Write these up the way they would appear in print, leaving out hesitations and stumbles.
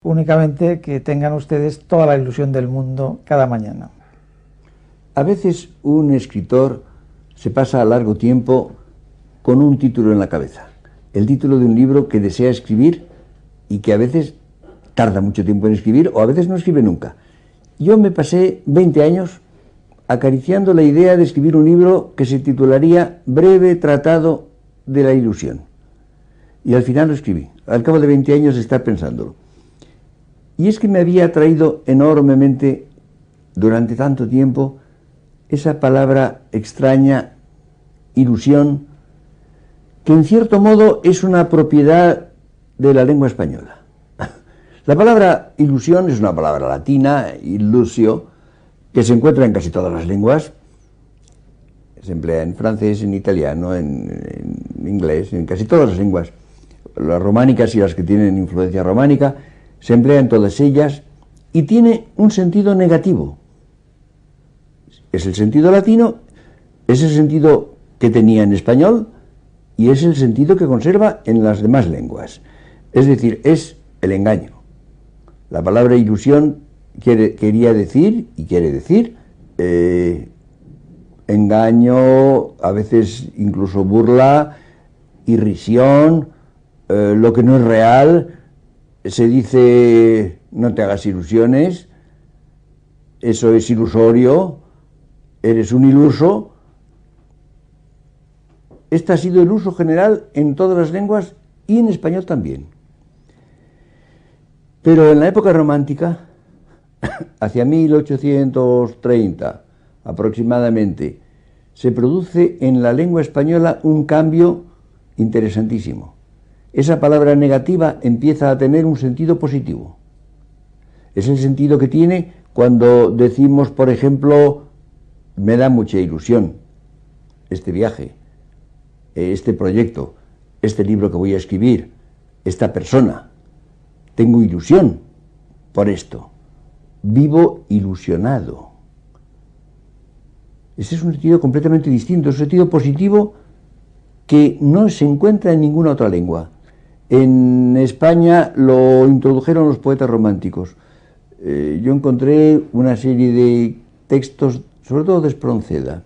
únicamente que tengan ustedes toda la ilusión del mundo cada mañana. A veces un escritor se pasa largo tiempo con un título en la cabeza, el título de un libro que desea escribir y que a veces tarda mucho tiempo en escribir o a veces no escribe nunca. Yo me pasé 20 años acariciando la idea de escribir un libro que se titularía Breve Tratado de la Ilusión. Y al final lo escribí, al cabo de 20 años de estar pensándolo. Y es que me había atraído enormemente durante tanto tiempo esa palabra extraña, ilusión, que en cierto modo es una propiedad de la lengua española. La palabra ilusión es una palabra latina, illusio, que se encuentra en casi todas las lenguas. Se emplea en francés, en italiano, en inglés, en casi todas las lenguas. Las románicas y las que tienen influencia románica, se emplea en todas ellas y tiene un sentido negativo. Es el sentido latino, es el sentido que tenía en español y es el sentido que conserva en las demás lenguas. Es decir, es el engaño. La palabra ilusión quería decir y quiere decir engaño, a veces incluso burla, irrisión, lo que no es real. Se dice no te hagas ilusiones, eso es ilusorio, eres un iluso. Este ha sido el uso general en todas las lenguas y en español también. Pero en la época romántica, hacia 1830 aproximadamente, se produce en la lengua española un cambio interesantísimo. Esa palabra negativa empieza a tener un sentido positivo. Es el sentido que tiene cuando decimos, por ejemplo, me da mucha ilusión este viaje, este proyecto, este libro que voy a escribir, esta persona. Tengo ilusión por esto. Vivo ilusionado. Ese es un sentido completamente distinto, es un sentido positivo que no se encuentra en ninguna otra lengua. En España lo introdujeron los poetas románticos. Yo encontré una serie de textos, sobre todo de Espronceda.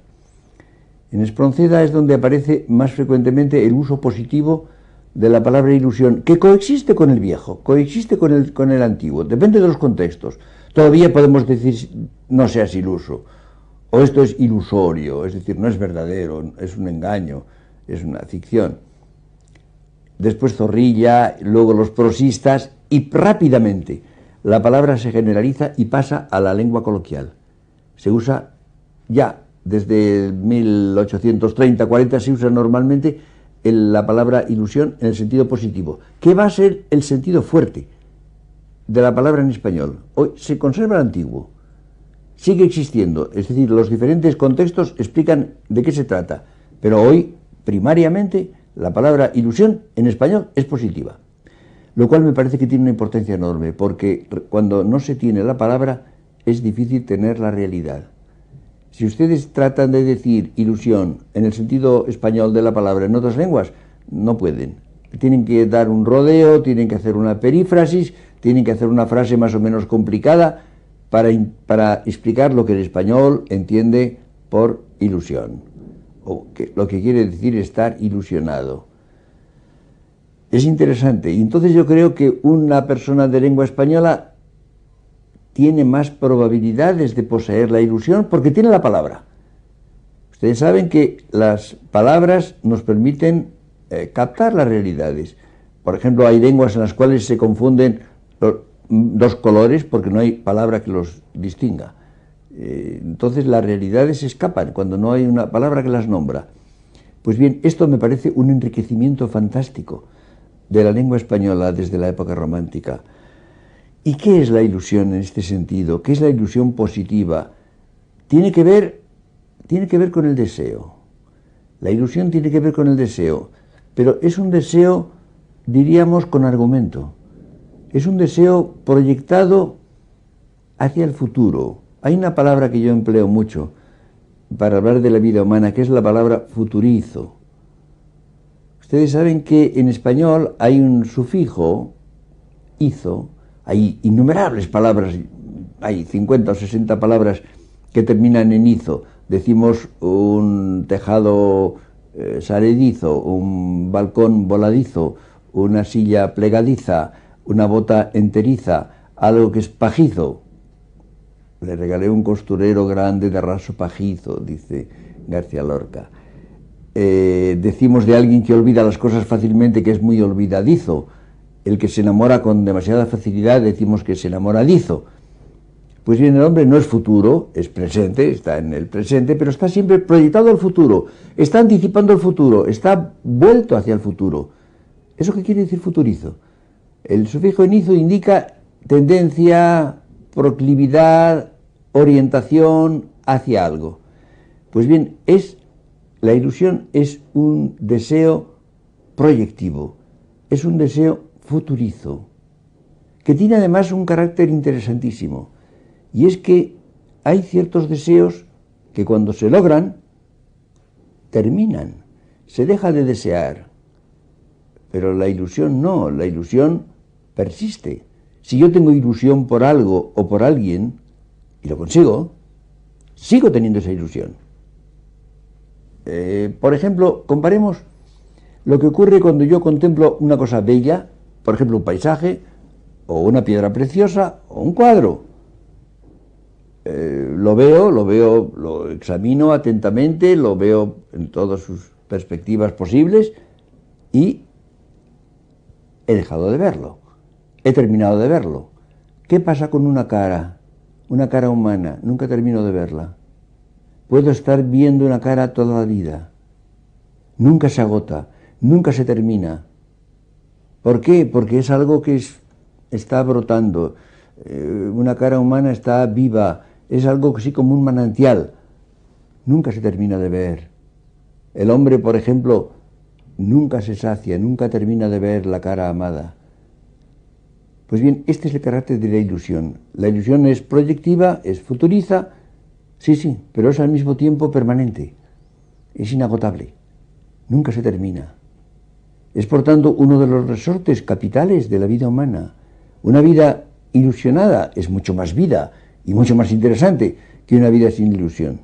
En Espronceda es donde aparece más frecuentemente el uso positivo de la palabra ilusión, que coexiste con el viejo, coexiste con el antiguo, depende de los contextos. Todavía podemos decir no seas iluso, o esto es ilusorio, es decir, no es verdadero, es un engaño, es una ficción. Después Zorrilla, luego los prosistas, y rápidamente la palabra se generaliza y pasa a la lengua coloquial. Se usa ya desde 1830-40, se usa normalmente la palabra ilusión en el sentido positivo, que va a ser el sentido fuerte de la palabra en español. Hoy se conserva el antiguo, sigue existiendo, es decir, los diferentes contextos explican de qué se trata, pero hoy, primariamente, la palabra ilusión en español es positiva, lo cual me parece que tiene una importancia enorme, porque cuando no se tiene la palabra es difícil tener la realidad. Si ustedes tratan de decir ilusión en el sentido español de la palabra en otras lenguas, no pueden. Tienen que dar un rodeo, tienen que hacer una perífrasis, tienen que hacer una frase más o menos complicada para explicar lo que el español entiende por ilusión, o lo que quiere decir estar ilusionado. Es interesante, y entonces yo creo que una persona de lengua española tiene más probabilidades de poseer la ilusión porque tiene la palabra. Ustedes saben que las palabras nos permiten captar las realidades. Por ejemplo, hay lenguas en las cuales se confunden dos colores porque no hay palabra que los distinga. Entonces las realidades se escapan cuando no hay una palabra que las nombra. Pues bien, esto me parece un enriquecimiento fantástico de la lengua española desde la época romántica. ¿Y qué es la ilusión en este sentido? ¿Qué es la ilusión positiva? Tiene que ver con el deseo. La ilusión tiene que ver con el deseo, pero es un deseo, diríamos, con argumento. Es un deseo proyectado hacia el futuro. Hay una palabra que yo empleo mucho para hablar de la vida humana, que es la palabra futurizo. Ustedes saben que en español hay un sufijo, izo, Hay innumerables palabras, hay 50 o 60 palabras que terminan en izo. Decimos un tejado saledizo, un balcón voladizo, una silla plegadiza, una bota enteriza, algo que es pajizo. Le regalé un costurero grande de raso pajizo, dice García Lorca. Decimos de alguien que olvida las cosas fácilmente que es muy olvidadizo. El que se enamora con demasiada facilidad decimos que es enamoradizo. Pues bien, el hombre no es futuro, es presente, está en el presente, pero está siempre proyectado al futuro, está anticipando el futuro, está vuelto hacia el futuro. ¿Eso qué quiere decir futurizo? El sufijo enizo indica tendencia, proclividad, orientación hacia algo. Pues bien, la ilusión es un deseo proyectivo, es un deseo futurizo, que tiene además un carácter interesantísimo. Y es que hay ciertos deseos que cuando se logran, terminan, se deja de desear. Pero la ilusión no, la ilusión persiste. Si yo tengo ilusión por algo o por alguien, y lo consigo, sigo teniendo esa ilusión. Por ejemplo, comparemos lo que ocurre cuando yo contemplo una cosa bella, por ejemplo un paisaje, o una piedra preciosa, o un cuadro. Lo veo, lo examino atentamente, lo veo en todas sus perspectivas posibles y he dejado de verlo, he terminado de verlo. ¿Qué pasa con una cara humana? Nunca termino de verla. Puedo estar viendo una cara toda la vida. Nunca se agota, nunca se termina. ¿Por qué? Porque es algo que está brotando. Una cara humana está viva, es algo así como un manantial. Nunca se termina de ver. El hombre, por ejemplo, nunca se sacia, nunca termina de ver la cara amada. Pues bien, este es el carácter de la ilusión. La ilusión es proyectiva, es futuriza, sí, pero es al mismo tiempo permanente, es inagotable, nunca se termina. Es por tanto uno de los resortes capitales de la vida humana. Una vida ilusionada es mucho más vida y mucho más interesante que una vida sin ilusión.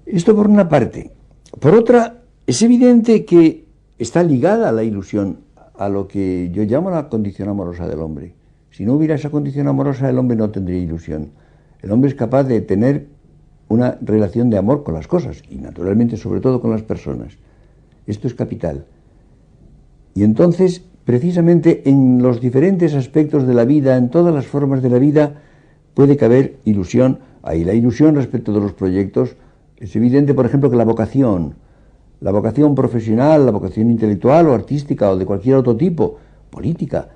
Esto por una parte. Por otra, es evidente que está ligada a la ilusión a lo que yo llamo la condición amorosa del hombre. Si no hubiera esa condición amorosa, el hombre no tendría ilusión. El hombre es capaz de tener una relación de amor con las cosas y naturalmente sobre todo con las personas. Esto es capital. Y entonces, precisamente en los diferentes aspectos de la vida, en todas las formas de la vida, puede caber ilusión. Hay la ilusión respecto de los proyectos. Es evidente, por ejemplo, que la vocación profesional, la vocación intelectual o artística o de cualquier otro tipo, política,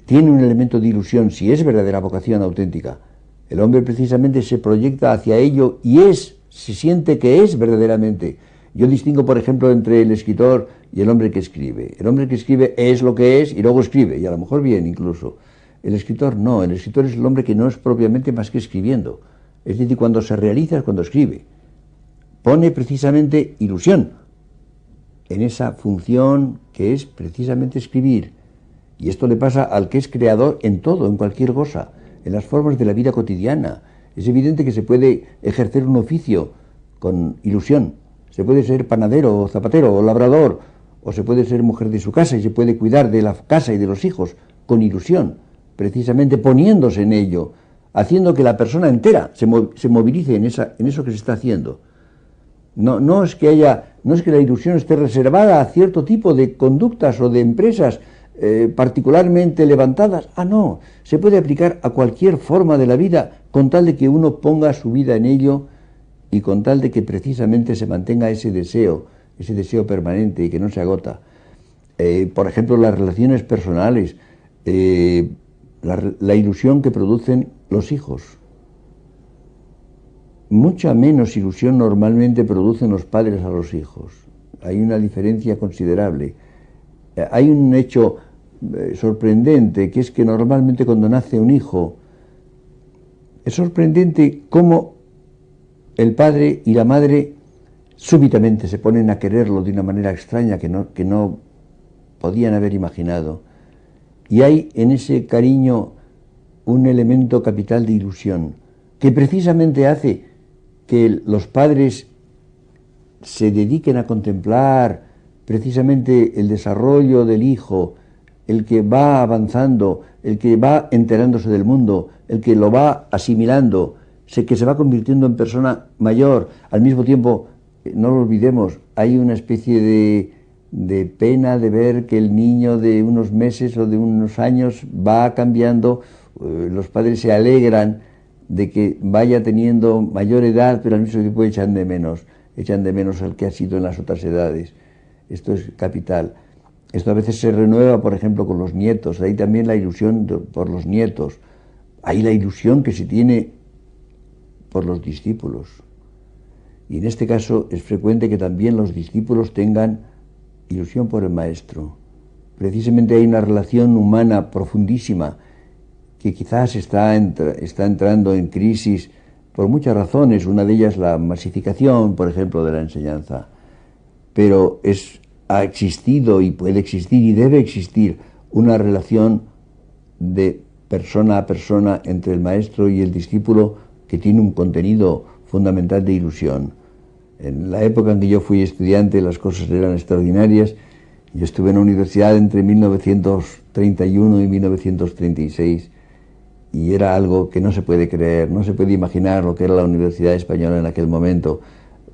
tiene un elemento de ilusión si es verdadera vocación auténtica. El hombre precisamente se proyecta hacia ello y se siente que es verdaderamente. Yo distingo, por ejemplo, entre el escritor y el hombre que escribe. El hombre que escribe es lo que es y luego escribe, y a lo mejor bien incluso. El escritor no, el escritor es el hombre que no es propiamente más que escribiendo. Es decir, cuando se realiza es cuando escribe. Pone precisamente ilusión en esa función que es precisamente escribir. Y esto le pasa al que es creador en todo, en cualquier cosa, en las formas de la vida cotidiana. Es evidente que se puede ejercer un oficio con ilusión. Se puede ser panadero o zapatero o labrador, o se puede ser mujer de su casa y se puede cuidar de la casa y de los hijos con ilusión, precisamente poniéndose en ello, haciendo que la persona entera se movilice en eso que se está haciendo. No es que la ilusión esté reservada a cierto tipo de conductas o de empresas particularmente levantadas. No, se puede aplicar a cualquier forma de la vida con tal de que uno ponga su vida en ello y con tal de que precisamente se mantenga ese deseo permanente y que no se agota. Por ejemplo, las relaciones personales, la ilusión que producen los hijos. Mucha menos ilusión normalmente producen los padres a los hijos. Hay una diferencia considerable. Hay un hecho sorprendente, que es que normalmente cuando nace un hijo, es sorprendente cómo el padre y la madre súbitamente se ponen a quererlo de una manera extraña que no podían haber imaginado. Y hay en ese cariño un elemento capital de ilusión, que precisamente hace que los padres se dediquen a contemplar precisamente el desarrollo del hijo, el que va avanzando, el que va enterándose del mundo, el que lo va asimilando, que se va convirtiendo en persona mayor. Al mismo tiempo, no lo olvidemos, hay una especie de pena de ver que el niño de unos meses o de unos años va cambiando. Los padres se alegran de que vaya teniendo mayor edad, pero al mismo tiempo echan de menos al que ha sido en las otras edades. Esto es capital. Esto a veces se renueva, por ejemplo, con los nietos. Hay también la ilusión por los nietos. Hay la ilusión que se tiene por los discípulos. Y en este caso es frecuente que también los discípulos tengan ilusión por el maestro. Precisamente hay una relación humana profundísima que quizás está entrando en crisis por muchas razones. Una de ellas la masificación, por ejemplo, de la enseñanza. Pero ha existido y puede existir y debe existir una relación de persona a persona entre el maestro y el discípulo que tiene un contenido fundamental de ilusión. En la época en que yo fui estudiante las cosas eran extraordinarias. Yo estuve en la universidad entre 1931 y 1936 y era algo que no se puede creer, no se puede imaginar lo que era la Universidad Española en aquel momento.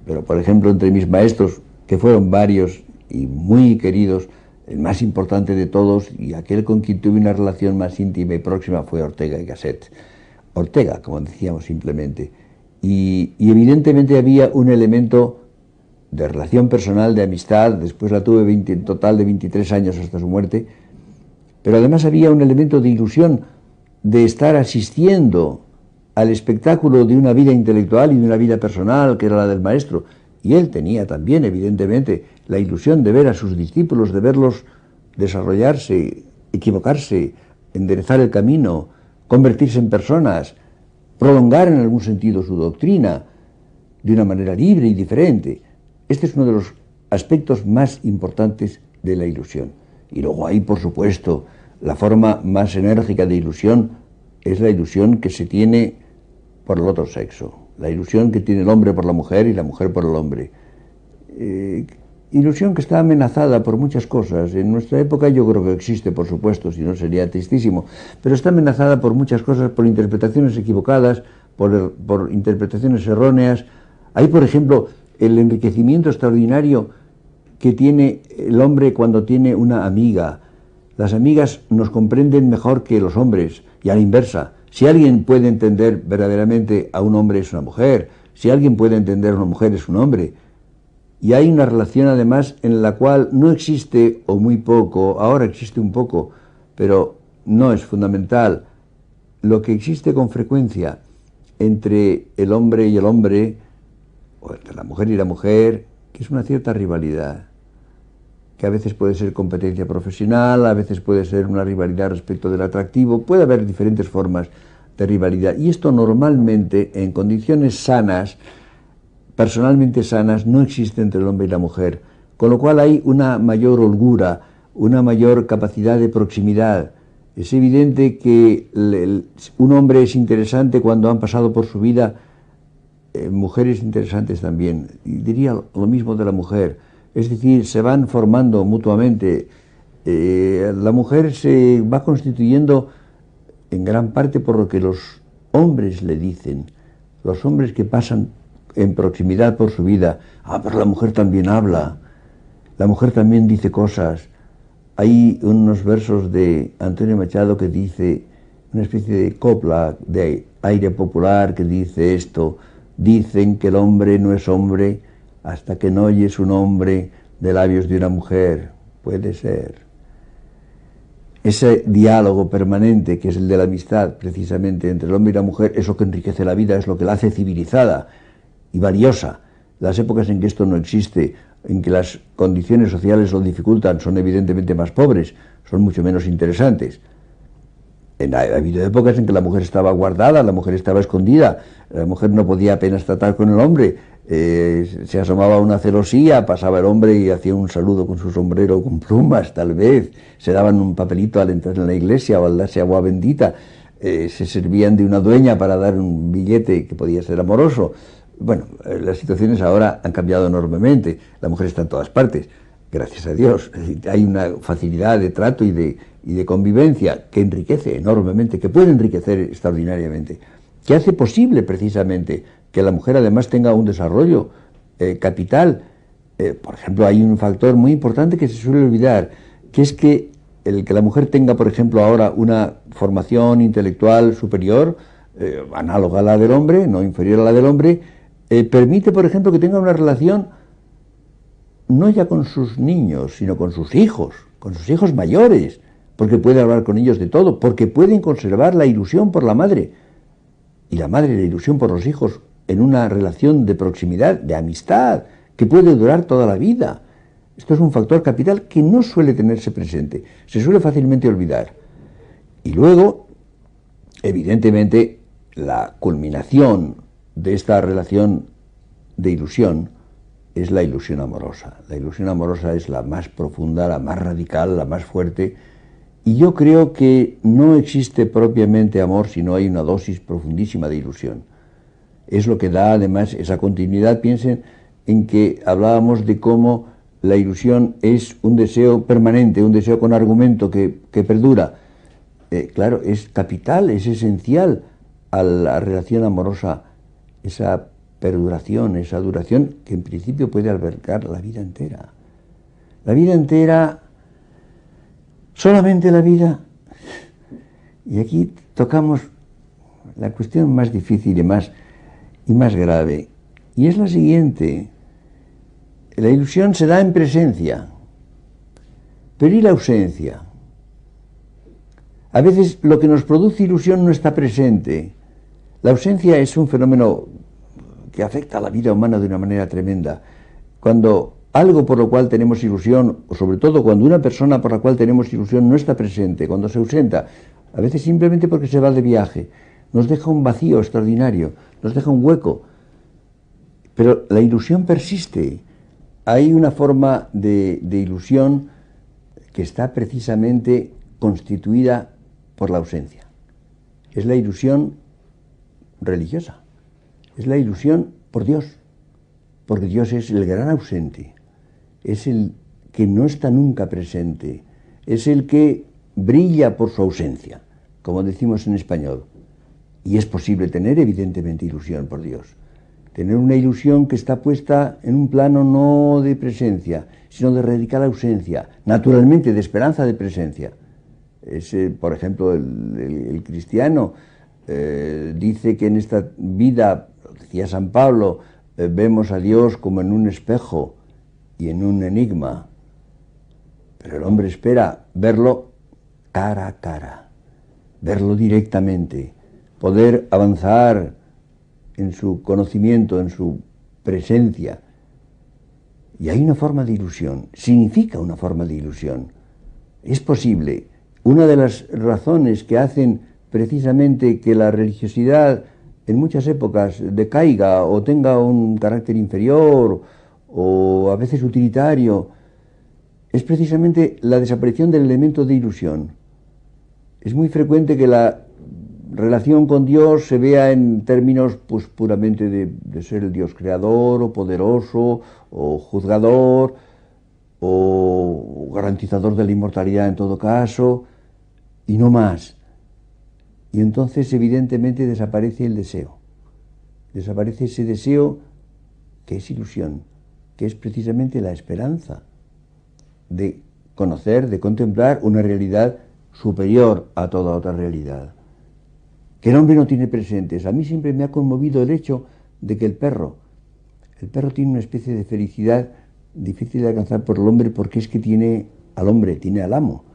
Pero, por ejemplo, entre mis maestros, que fueron varios y muy queridos, el más importante de todos y aquel con quien tuve una relación más íntima y próxima fue Ortega y Gasset. Ortega, como decíamos simplemente. Y evidentemente había un elemento de relación personal, de amistad. Después la tuve en total de 23 años hasta su muerte, pero además había un elemento de ilusión de estar asistiendo al espectáculo de una vida intelectual y de una vida personal que era la del maestro. Y él tenía también, evidentemente, la ilusión de ver a sus discípulos, de verlos desarrollarse, equivocarse, enderezar el camino, convertirse en personas, prolongar en algún sentido su doctrina de una manera libre y diferente. Este es uno de los aspectos más importantes de la ilusión. Y luego hay, por supuesto, la forma más enérgica de ilusión es la ilusión que se tiene por el otro sexo, la ilusión que tiene el hombre por la mujer y la mujer por el hombre. Ilusión que está amenazada por muchas cosas. En nuestra época yo creo que existe, por supuesto, si no sería tristísimo, pero está amenazada por muchas cosas, por interpretaciones equivocadas, por interpretaciones erróneas. Hay, por ejemplo, el enriquecimiento extraordinario que tiene el hombre cuando tiene una amiga. Las amigas nos comprenden mejor que los hombres, y a la inversa. Si alguien puede entender verdaderamente a un hombre es una mujer, si alguien puede entender a una mujer es un hombre. Y hay una relación además en la cual no existe, o muy poco, ahora existe un poco, pero no es fundamental, lo que existe con frecuencia entre el hombre y el hombre, o entre la mujer y la mujer, que es una cierta rivalidad, que a veces puede ser competencia profesional, a veces puede ser una rivalidad respecto del atractivo, puede haber diferentes formas de rivalidad. Y esto normalmente, en condiciones sanas, personalmente sanas, no existe entre el hombre y la mujer, con lo cual hay una mayor holgura, una mayor capacidad de proximidad. Es evidente que un hombre es interesante cuando han pasado por su vida mujeres interesantes también, y diría lo mismo de la mujer, es decir, se van formando mutuamente. La mujer se va constituyendo en gran parte por lo que los hombres le dicen, los hombres que pasan en proximidad por su vida. Pero la mujer también habla, la mujer también dice cosas. Hay unos versos de Antonio Machado que dice, una especie de copla de aire popular que dice esto: dicen que el hombre no es hombre hasta que no oye su nombre de labios de una mujer. Puede ser. Ese diálogo permanente que es el de la amistad, precisamente, entre el hombre y la mujer, es lo que enriquece la vida, es lo que la hace civilizada y valiosa. Las épocas en que esto no existe, en que las condiciones sociales lo dificultan, son evidentemente más pobres, son mucho menos interesantes. Ha habido épocas en que la mujer estaba guardada, la mujer estaba escondida, la mujer no podía apenas tratar con el hombre, Se asomaba una celosía, pasaba el hombre y hacía un saludo con su sombrero con plumas, tal vez. Se daban un papelito al entrar en la iglesia o al darse agua bendita. Se servían de una dueña para dar un billete que podía ser amoroso. Bueno, las situaciones ahora han cambiado enormemente. La mujer está en todas partes, gracias a Dios. Hay una facilidad de trato y de convivencia que enriquece enormemente, que puede enriquecer extraordinariamente, que hace posible precisamente que la mujer además tenga un desarrollo capital. Por ejemplo, hay un factor muy importante que se suele olvidar, que es que el que la mujer tenga, por ejemplo, ahora una formación intelectual superior, análoga a la del hombre, no inferior a la del hombre, permite, por ejemplo, que tenga una relación no ya con sus niños, sino con sus hijos mayores, porque puede hablar con ellos de todo, porque pueden conservar la ilusión por la madre, y la madre la ilusión por los hijos, en una relación de proximidad, de amistad, que puede durar toda la vida. Esto es un factor capital que no suele tenerse presente, se suele fácilmente olvidar. Y luego, evidentemente, la culminación de esta relación de ilusión es la ilusión amorosa. La ilusión amorosa es la más profunda, la más radical, la más fuerte, y yo creo que no existe propiamente amor si no hay una dosis profundísima de ilusión. Es lo que da además esa continuidad. Piensen en que hablábamos de cómo la ilusión es un deseo permanente, un deseo con argumento que perdura. Claro, es capital, es esencial a la relación amorosa, esa perduración, esa duración que en principio puede albergar la vida entera. La vida entera, solamente la vida. Y aquí tocamos la cuestión más difícil y más grave, y es la siguiente: la ilusión se da en presencia, pero ¿y la ausencia? A veces lo que nos produce ilusión no está presente. La ausencia es un fenómeno que afecta a la vida humana de una manera tremenda. Cuando algo por lo cual tenemos ilusión, o sobre todo cuando una persona por la cual tenemos ilusión no está presente, cuando se ausenta, a veces simplemente porque se va de viaje, nos deja un vacío extraordinario, nos deja un hueco. Pero la ilusión persiste. Hay una forma de ilusión que está precisamente constituida por la ausencia. Es la ilusión religiosa. Es la ilusión por Dios. Porque Dios es el gran ausente. Es el que no está nunca presente. Es el que brilla por su ausencia, como decimos en español. Y es posible tener, evidentemente, ilusión por Dios. Tener una ilusión que está puesta en un plano no de presencia, sino de radical ausencia, naturalmente de esperanza de presencia. Por ejemplo, el cristiano dice que en esta vida, decía San Pablo, vemos a Dios como en un espejo y en un enigma. Pero el hombre espera verlo cara a cara, verlo directamente, poder avanzar en su conocimiento, en su presencia. Y hay una forma de ilusión, significa una forma de ilusión. Es posible. Una de las razones que hacen precisamente que la religiosidad en muchas épocas decaiga o tenga un carácter inferior o a veces utilitario es precisamente la desaparición del elemento de ilusión. Es muy frecuente que la relación con Dios se vea en términos pues puramente de ser el Dios creador o poderoso o juzgador o garantizador de la inmortalidad en todo caso, y no más. Y entonces evidentemente desaparece el deseo. Desaparece ese deseo que es ilusión, que es precisamente la esperanza de conocer, de contemplar una realidad superior a toda otra realidad, que el hombre no tiene presentes. A mí siempre me ha conmovido el hecho de que el perro tiene una especie de felicidad difícil de alcanzar por el hombre, porque es que tiene al hombre, tiene al amo,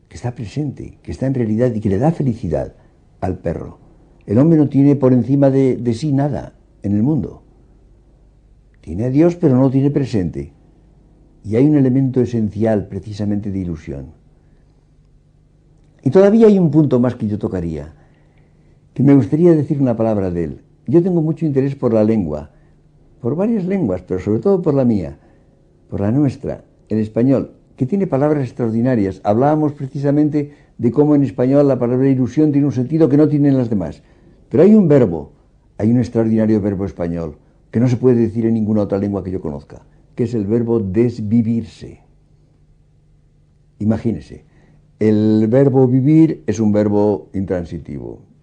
que está presente, que está en realidad y que le da felicidad al perro. El hombre no tiene por encima de sí nada en el mundo. Tiene a Dios, pero no lo tiene presente. Y hay un elemento esencial precisamente de ilusión. Y todavía hay un punto más que yo tocaría, que me gustaría decir una palabra de él. Yo tengo mucho interés por la lengua, por varias lenguas, pero sobre todo por la mía, por la nuestra, el español, que tiene palabras extraordinarias. Hablábamos precisamente de cómo en español la palabra ilusión tiene un sentido que no tienen las demás. Pero hay un verbo, hay un extraordinario verbo español, que no se puede decir en ninguna otra lengua que yo conozca, que es el verbo desvivirse. Imagínese, el verbo vivir es un verbo intransitivo.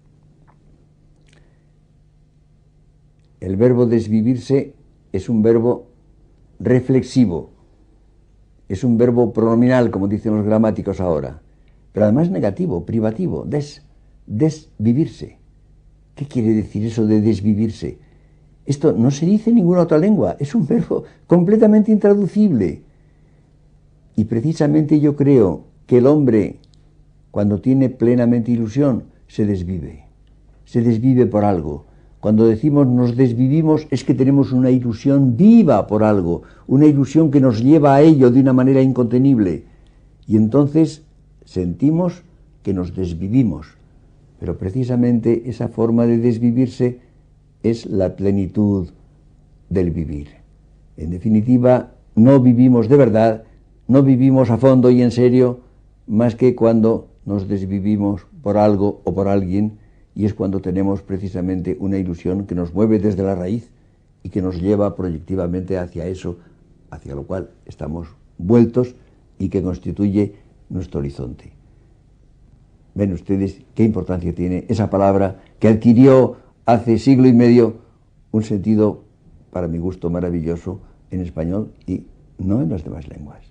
El verbo desvivirse es un verbo reflexivo, es un verbo pronominal, como dicen los gramáticos ahora, pero además negativo, privativo, desvivirse. ¿Qué quiere decir eso de desvivirse? Esto no se dice en ninguna otra lengua, es un verbo completamente intraducible. Y precisamente yo creo que el hombre, cuando tiene plenamente ilusión, se desvive por algo. Cuando decimos nos desvivimos es que tenemos una ilusión viva por algo, una ilusión que nos lleva a ello de una manera incontenible. Y entonces sentimos que nos desvivimos. Pero precisamente esa forma de desvivirse es la plenitud del vivir. En definitiva, no vivimos de verdad, no vivimos a fondo y en serio, más que cuando nos desvivimos por algo o por alguien, y es cuando tenemos precisamente una ilusión que nos mueve desde la raíz y que nos lleva proyectivamente hacia eso, hacia lo cual estamos vueltos y que constituye nuestro horizonte. Ven ustedes qué importancia tiene esa palabra que adquirió hace siglo y medio un sentido, para mi gusto, maravilloso en español y no en las demás lenguas.